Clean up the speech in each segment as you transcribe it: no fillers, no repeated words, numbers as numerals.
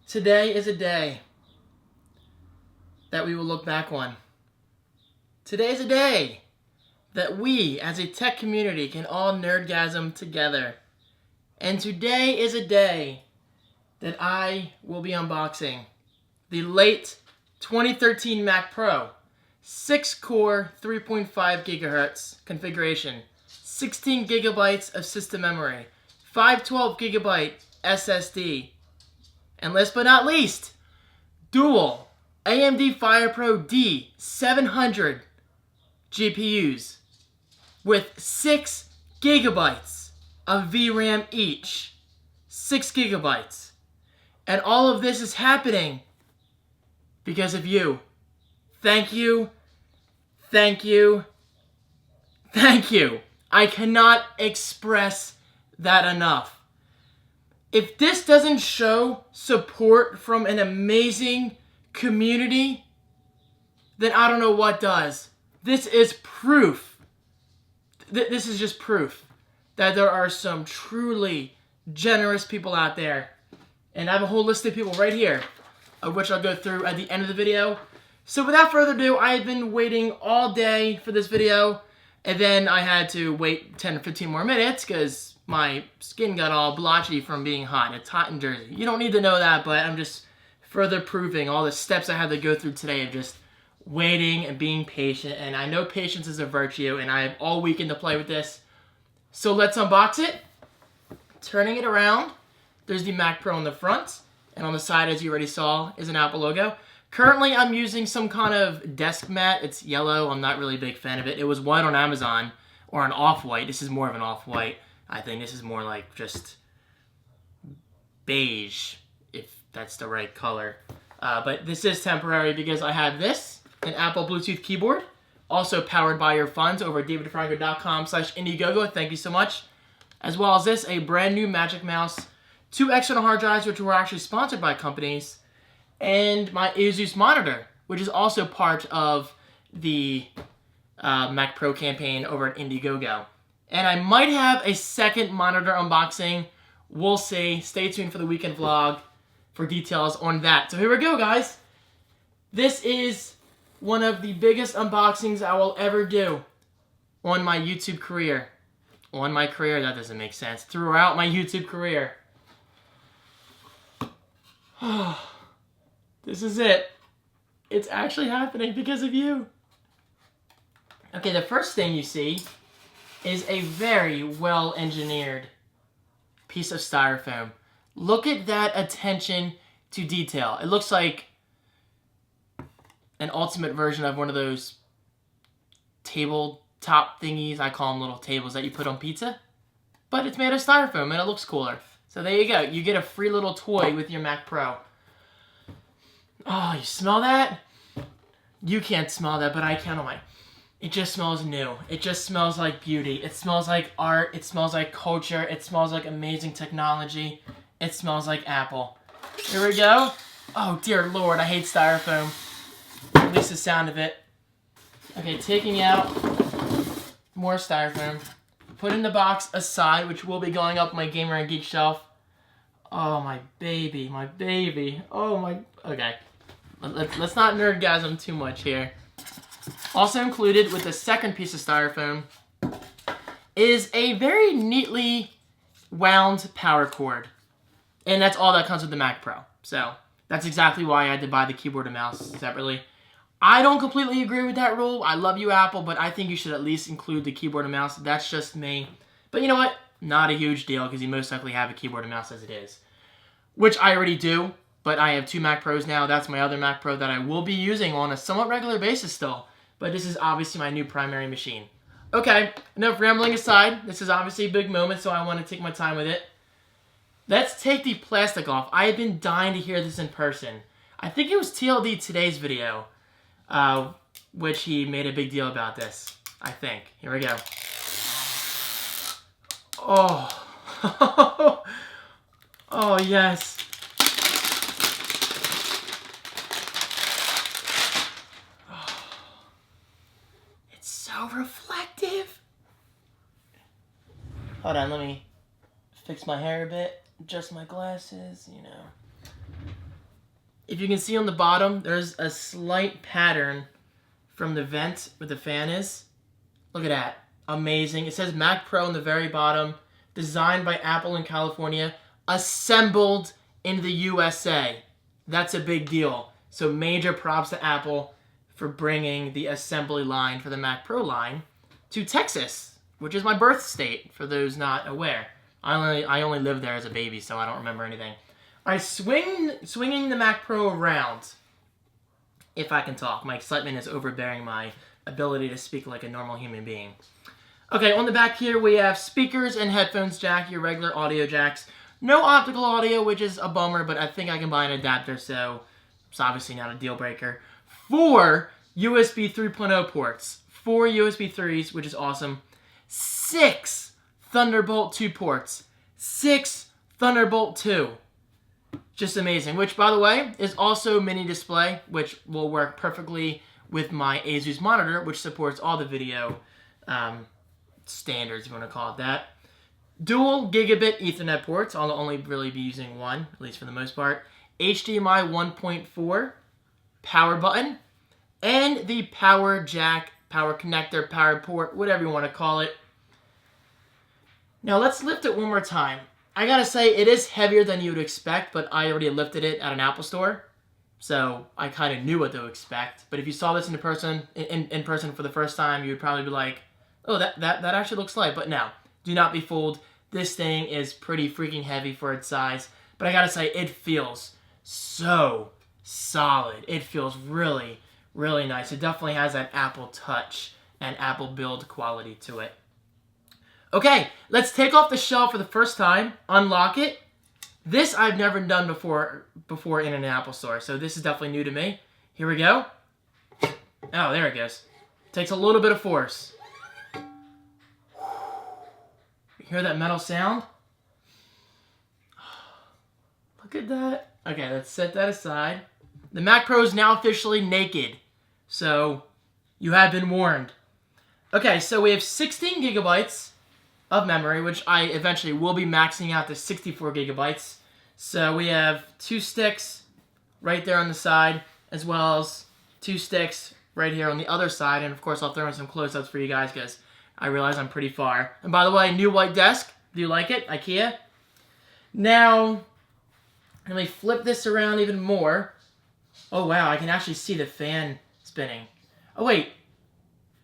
Today is a day that we will look back on. Today is a day that we, as a tech community, can all nerdgasm together. And today is a day that I will be unboxing the late 2013 Mac Pro. 6-core, 3.5 gigahertz configuration, 16 gigabytes of system memory, 512 gigabyte SSD, and last but not least, dual AMD FirePro D700 GPUs with 6 gigabytes of VRAM each. 6 gigabytes. And all of this is happening because of you. Thank you. Thank you. Thank you. I cannot express that enough. If this doesn't show support from an amazing community, then I don't know what does. This is proof. This is just proof that there are some truly generous people out there. And I have a whole list of people right here, of which I'll go through at the end of the video. So without further ado, I have been waiting all day for this video, and then I had to wait 10 or 15 more minutes because my skin got all blotchy from being hot. It's hot in Jersey. You don't need to know that, but I'm just further proving all the steps I had to go through today of just waiting and being patient. And I know patience is a virtue, and I have all weekend to play with this. So let's unbox it. Turning it around, there's the Mac Pro on the front, and on the side, as you already saw, is an Apple logo. Currently, I'm using some kind of desk mat. It's yellow. I'm not really a big fan of it. It was white on Amazon, or an off-white. This is more of an off-white. I think this is more like just beige, if that's the right color. But this is temporary because I have this, an Apple Bluetooth keyboard, also powered by your funds over at davidfranco.com/Indiegogo. Thank you so much. As well as this, a brand new Magic Mouse, 2 external hard drives, which were actually sponsored by companies, and my Asus monitor, which is also part of the Mac Pro campaign over at Indiegogo. And I might have a second monitor unboxing. We'll see. Stay tuned for the weekend vlog for details on that. So here we go, guys. This is one of the biggest unboxings I will ever do on my YouTube career. On my career, that doesn't make sense. Throughout my YouTube career. This is it. It's actually happening because of you. Okay, the first thing you see is a very well-engineered piece of styrofoam. Look at that attention to detail. It looks like an ultimate version of one of those tabletop thingies. I call them little tables that you put on pizza. But it's made of styrofoam and it looks cooler. So there you go. You get a free little toy with your Mac Pro. Oh, you smell that? You can't smell that, but I can. It just smells new. It just smells like beauty. It smells like art. It smells like culture. It smells like amazing technology. It smells like Apple. Here we go. Oh, dear Lord, I hate styrofoam. At least the sound of it. Okay, taking out more styrofoam. Putting the box aside, which will be going up my Gamer and Geek shelf. Oh, my baby, my baby. Oh, my... Okay. Let's not nerdgasm too much here. Also included with the second piece of styrofoam is a very neatly wound power cord. And that's all that comes with the Mac Pro. So that's exactly why I had to buy the keyboard and mouse separately. I don't completely agree with that rule. I love you, Apple, but I think you should at least include the keyboard and mouse. That's just me. But you know what? Not a huge deal because you most likely have a keyboard and mouse as it is. Which I already do. But I have 2 Mac Pros now. That's my other Mac Pro that I will be using on a somewhat regular basis still. But this is obviously my new primary machine. Okay, enough rambling aside. This is obviously a big moment, so I want to take my time with it. Let's take the plastic off. I have been dying to hear this in person. I think it was TLD Today's video, which he made a big deal about this. I think. Here we go. Oh. Oh, yes. So reflective. Hold on, let me fix my hair a bit, adjust my glasses, you know. if you can see on the bottom, there's a slight pattern from the vent where the fan is. Look at that. Amazing. It says Mac Pro on the very bottom. Designed by Apple in California. Assembled in the USA. That's a big deal. So major props to Apple for bringing the assembly line for the Mac Pro line to Texas, which is my birth state, for those not aware. I only lived there as a baby, so I don't remember anything. All right, swinging the Mac Pro around, if I can talk. My excitement is overbearing my ability to speak like a normal human being. Okay, on the back here, we have speakers and headphones jack, your regular audio jacks. No optical audio, which is a bummer, but I think I can buy an adapter, so it's obviously not a deal breaker. 4 USB 3.0 ports. 4 USB 3s, which is awesome. 6 Thunderbolt 2 ports. 6 Thunderbolt 2. Just amazing. Which, by the way, is also mini display, which will work perfectly with my Asus monitor, which supports all the video standards, if you want to call it that. Dual gigabit Ethernet ports. I'll only really be using one, at least for the most part. HDMI 1.4, power button, and the power jack, power connector, power port, whatever you want to call it. Now let's lift it one more time. I gotta say, it is heavier than you would expect, but I already lifted it at an Apple store, so I kind of knew what to expect. But if you saw this in person for the first time, you would probably be like, oh, that actually looks light. But no, do not be fooled. This thing is pretty freaking heavy for its size. But I gotta say, it feels so solid. It feels really, really nice. It definitely has that Apple touch and Apple build quality to it. Okay, let's take off the shell for the first time, unlock it. This I've never done before in an Apple store, so this is definitely new to me. Here we go. Oh, there it goes. Takes a little bit of force. You hear that metal sound? Look at that. Okay, let's set that aside. The Mac Pro is now officially naked, so you have been warned. Okay, so we have 16 gigabytes of memory, which I eventually will be maxing out to 64 gigabytes. So we have 2 sticks right there on the side, as well as 2 sticks right here on the other side. And of course, I'll throw in some close-ups for you guys because I realize I'm pretty far. And by the way, new white desk. Do you like it? IKEA. Now, let me flip this around even more. Oh, wow, I can actually see the fan spinning. Oh, wait.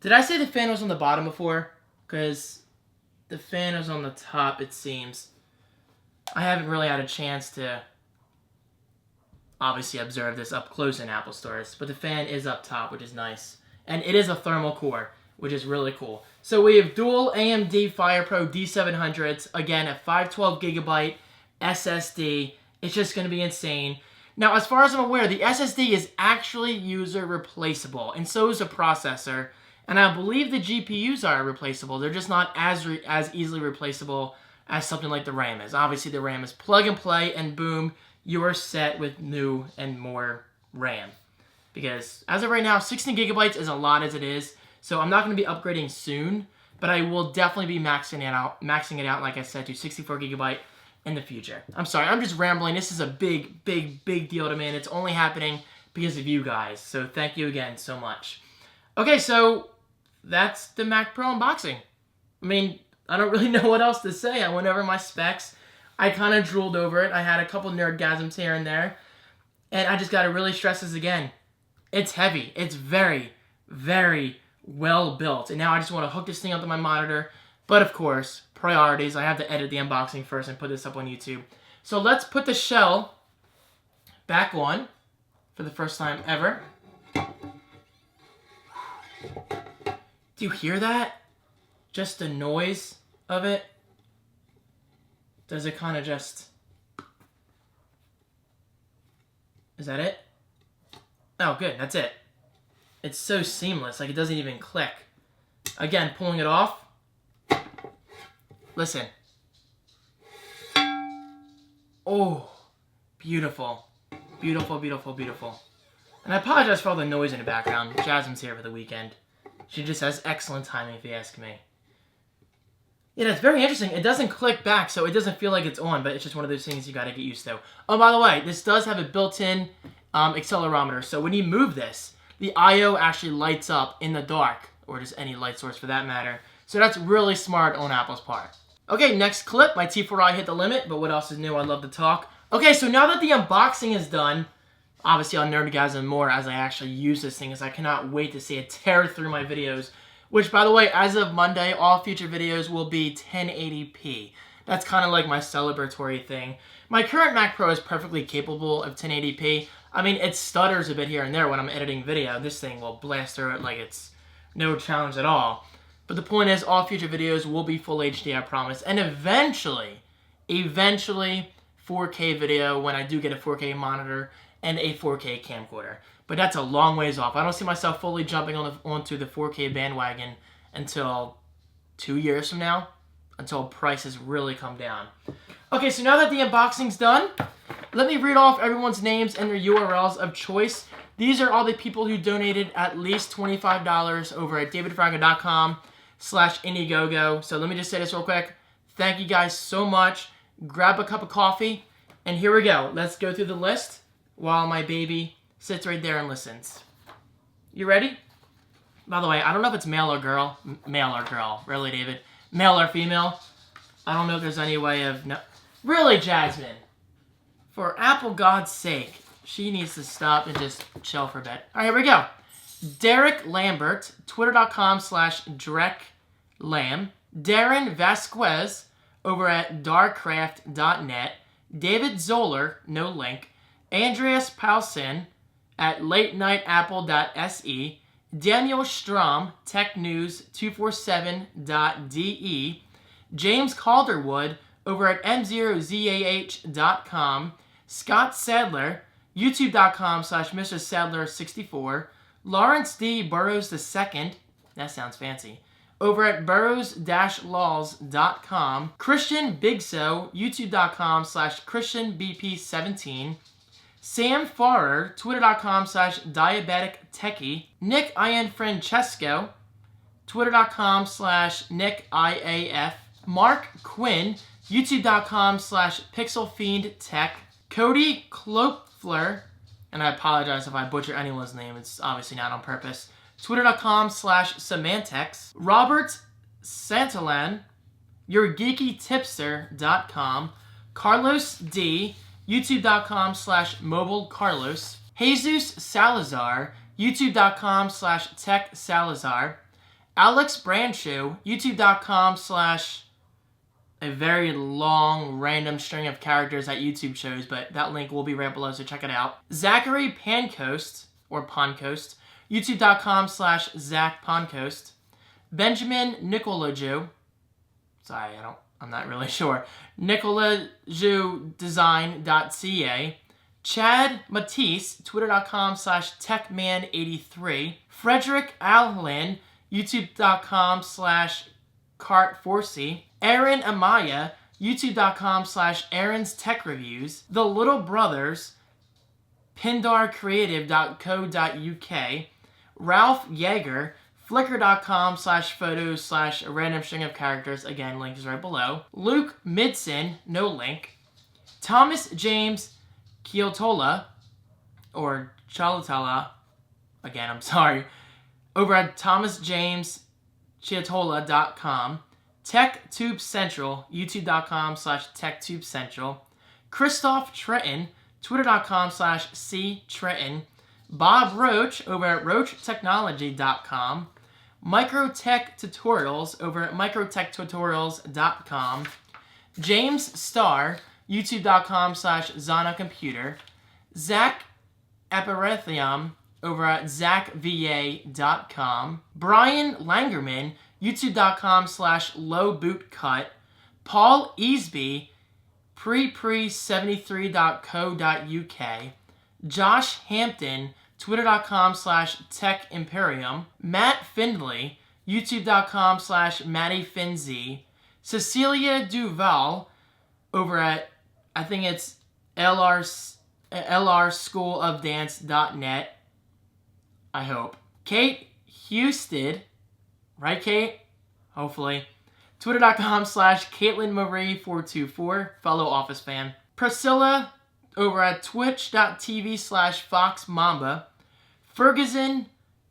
Did I say the fan was on the bottom before? Because the fan is on the top, it seems. I haven't really had a chance to obviously observe this up close in Apple stores, but the fan is up top, which is nice. And it is a thermal core, which is really cool. So we have dual AMD FirePro D700s, again, a 512 gigabyte SSD. It's just going to be insane. Now, as far as I'm aware, the SSD is actually user replaceable, and so is the processor. And I believe the GPUs are replaceable. They're just not as easily replaceable as something like the RAM is. Obviously, the RAM is plug and play, and boom, you are set with new and more RAM. Because as of right now, 16 gigabytes is a lot as it is. So I'm not going to be upgrading soon, but I will definitely be maxing it out, like I said, to 64 gigabyte in the future. I'm sorry, I'm just rambling. This is a big, big, big deal to me, and it's only happening because of you guys. So thank you again so much. Okay, so that's the Mac Pro unboxing. I mean, I don't really know what else to say. I went over my specs. I kind of drooled over it. I had a couple nerdgasms here and there. And I just got to really stress this again. It's heavy. It's very, very well built. And now I just want to hook this thing up to my monitor. But of course, priorities. I have to edit the unboxing first and put this up on YouTube. So let's put the shell back on for the first time ever. Do you hear that? Just the noise of it? Does it kind of just... Is that it? Oh, good. That's it. It's so seamless. Like, it doesn't even click. Again, pulling it off. Listen. Oh, beautiful. Beautiful, beautiful, beautiful. And I apologize for all the noise in the background. Jasmine's here for the weekend. She just has excellent timing, if you ask me. Yeah, it's very interesting. It doesn't click back, so it doesn't feel like it's on, but it's just one of those things you gotta get used to. Oh, by the way, this does have a built-in accelerometer. So when you move this, the I/O actually lights up in the dark, or just any light source for that matter. So that's really smart on Apple's part. Okay, next clip. My T4i hit the limit, but what else is new? I love to talk. Okay, so now that the unboxing is done, obviously I'll nerdgasm more as I actually use this thing, as I cannot wait to see it tear through my videos. Which, by the way, as of Monday, all future videos will be 1080p. That's kind of like my celebratory thing. My current Mac Pro is perfectly capable of 1080p. I mean, it stutters a bit here and there when I'm editing video. This thing will blast through it like it's no challenge at all. But the point is, all future videos will be full HD, I promise. And eventually, 4K video when I do get a 4K monitor and a 4K camcorder. But that's a long ways off. I don't see myself fully jumping onto the 4K bandwagon until 2 years from now, until prices really come down. Okay, so now that the unboxing's done, let me read off everyone's names and their URLs of choice. These are all the people who donated at least $25 over at davidfranco.com/Indiegogo. So let me just say this real quick. Thank you guys so much. Grab a cup of coffee, and here we go. Let's go through the list while my baby sits right there and listens. You ready? By the way, I don't know if it's male or girl. Male or girl. Really, David? Male or female? I don't know if there's any way of... No. Really, Jasmine? For Apple God's sake, she needs to stop and just chill for a bit. All right, here we go. Derek Lambert, twitter.com/DrekLam. Darren Vasquez over at darkcraft.net. David Zoller, no link. Andreas Paulsen at latenighapple.se. Daniel Strom, technews247.de. James Calderwood over at m0zah.com. Scott Sadler, youtube.com/Mr. Sadler64. Lawrence D. Burrows II, that sounds fancy, over at burrows-laws.com. Christian Bigso, youtube.com/ChristianBP17. Sam Farrer, twitter.com/diabetictechie. Nick Ian Francesco, twitter.com/NickIAF. Mark Quinn, youtube.com/PixelFiendTech. Cody Klopfler, and I apologize if I butcher anyone's name, it's obviously not on purpose. Twitter.com/Semantex. Robert Santalan, YourGeekyTipster.com. Carlos D, youtube.com/MobileCarlos. Jesus Salazar, youtube.com/TechSalazar. Alex Brancho, youtube.com/ a very long random string of characters that YouTube shows, but that link will be right below, so check it out. Zachary Pancoast, or Poncoast, youtube.com/ZachPoncoast. Benjamin Nicolaju, sorry, I'm not really sure. NicolajouDesign.ca. Chad Matisse, twitter.com/TechMan83. Frederick Allen, youtube.com/CartForcy. Aaron Amaya, youtube.com/Aaron's Tech Reviews. The Little Brothers, pindarcreative.co.uk. Ralph Yeager, flickr.com/photos/random string of characters. Again, link is right below. Luke Midson, no link. Thomas James Chiotola, or Chalotala, again, I'm sorry, over at thomasjameschiatola.com. TechTube Central, youtube.com/TechTube Central. Christoph Tretton, twitter.com/CTretton. Bob Roach over at RoachTechnology.com. Microtech Tutorials over at MicrotechTutorials.com. James Starr, youtube.com/Zana Computer. Zach Aparethium over at ZachVA.com. Brian Langerman, youtube.com/LowBootCut. Paul Easby, pre73.co.uk. Josh Hampton, twitter.com/TechImperium. Matt Findlay, youtube.com/MattyFinZ. Cecilia Duval over at, I think it's LRSchoolofDance.net. I hope. Kate Husted, right, Kate? Hopefully. Twitter.com/CaitlinMarie424, fellow Office fan. Priscilla over at twitch.tv/FoxMamba. Ferguson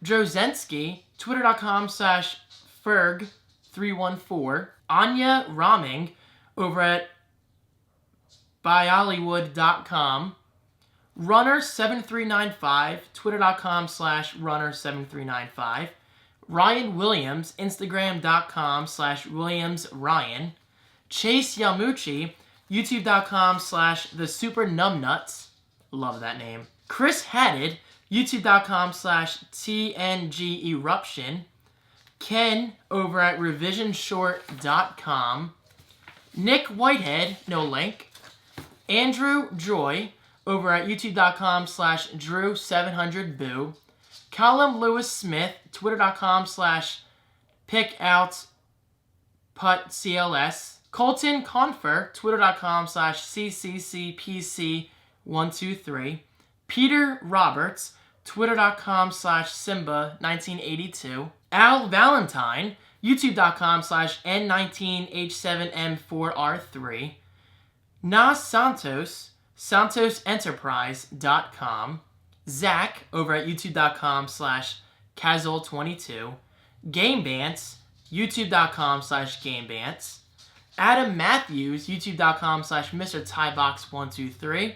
Drozenski, twitter.com/Ferg314. Anya Raming over at byollywood.com. Runner7395, twitter.com/Runner7395. Ryan Williams, instagram.com/WilliamsRyan. Chase Yamuchi, youtube.com/TheSuperNumbnuts. Love that name. Chris Haddad, youtube.com/TNGEruption. Ken over at revisionshort.com. Nick Whitehead, no link. Andrew Joy over at youtube.com/Drew700boo. Callum Lewis Smith, twitter.com/PickoutPutCLS. Colton Confer, twitter.com/CCCPC123. Peter Roberts, twitter.com/Simba1982. Al Valentine, youtube.com/N19H7M4R3. Nas Santos, SantosEnterprise.com. Zach over at youtube.com/Casual22. GameBants, youtube.com/GameBants. Adam Matthews, youtube.com/MrTieBox123.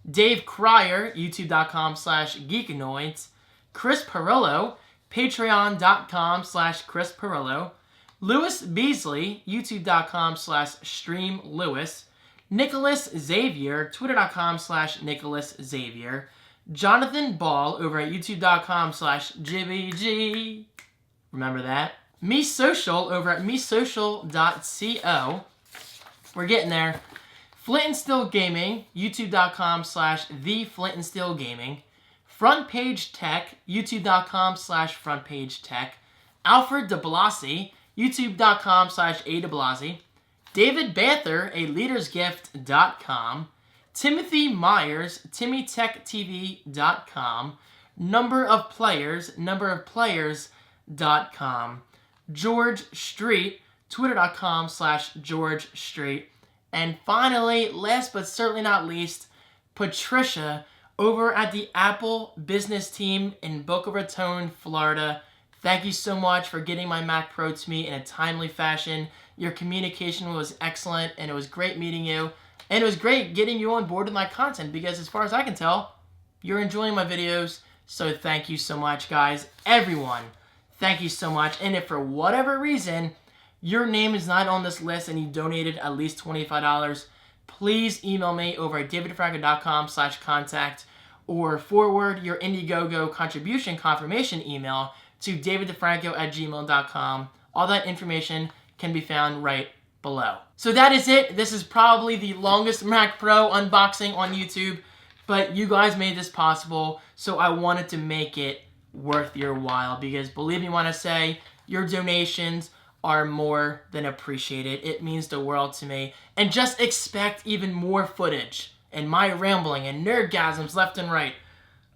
Dave Cryer, youtube.com/Geekanoids. Chris Perillo, patreon.com/Chris Perillo. Lewis Beasley, youtube.com/StreamLewis. Nicholas Xavier, twitter.com/Nicholas Xavier. Jonathan Ball over at youtube.com/JBG. Remember that? Me Social over at mesocial.co. We're getting there. Flint and Steel Gaming, youtube.com/TheFlintandSteelGaming. Front Page Tech, youtube.com/FrontPageTech. Alfred DeBlasi, youtube.com/ADeBlasi. David Banther, aleadersgift.com. Timothy Myers, TimmyTechTV.com. numberofplayers.com. George Street, twitter.com/George Street. And finally, last but certainly not least, Patricia over at the Apple business team in Boca Raton, Florida. Thank you so much for getting my Mac Pro to me in a timely fashion. Your communication was excellent, and it was great meeting you. And it was great getting you on board with my content because as far as I can tell, you're enjoying my videos. So thank you so much, guys. Everyone, thank you so much. And if for whatever reason your name is not on this list and you donated at least $25, please email me over at daviddefranco.com/contact or forward your Indiegogo contribution confirmation email to daviddefranco@gmail.com. All that information can be found right below. So that is it. This is probably the longest Mac Pro unboxing on YouTube, but you guys made this possible, so I wanted to make it worth your while because believe me when I say your donations are more than appreciated. It means the world to me. And just expect even more footage and my rambling and nerdgasms left and right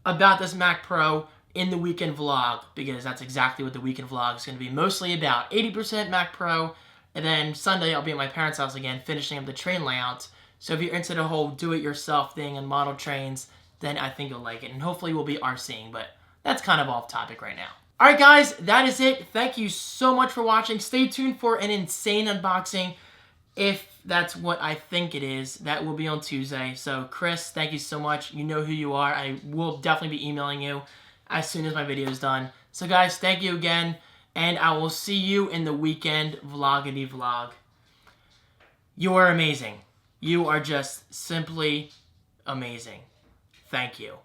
about this Mac Pro in the weekend vlog, because that's exactly what the weekend vlog is going to be mostly about. 80% Mac Pro, and then Sunday I'll be at my parents' house again finishing up the train layout. So if you're into the whole do-it-yourself thing and model trains, then I think you'll like it. And hopefully we'll be RCing, but that's kind of off topic right now. Alright guys, that is it. Thank you so much for watching. Stay tuned for an insane unboxing. If that's what I think it is, that will be on Tuesday. So Chris, thank you so much. You know who you are. I will definitely be emailing you as soon as my video is done. So guys, thank you again, and I will see you in the weekend vloggity vlog. You are amazing. You are just simply amazing. Thank you.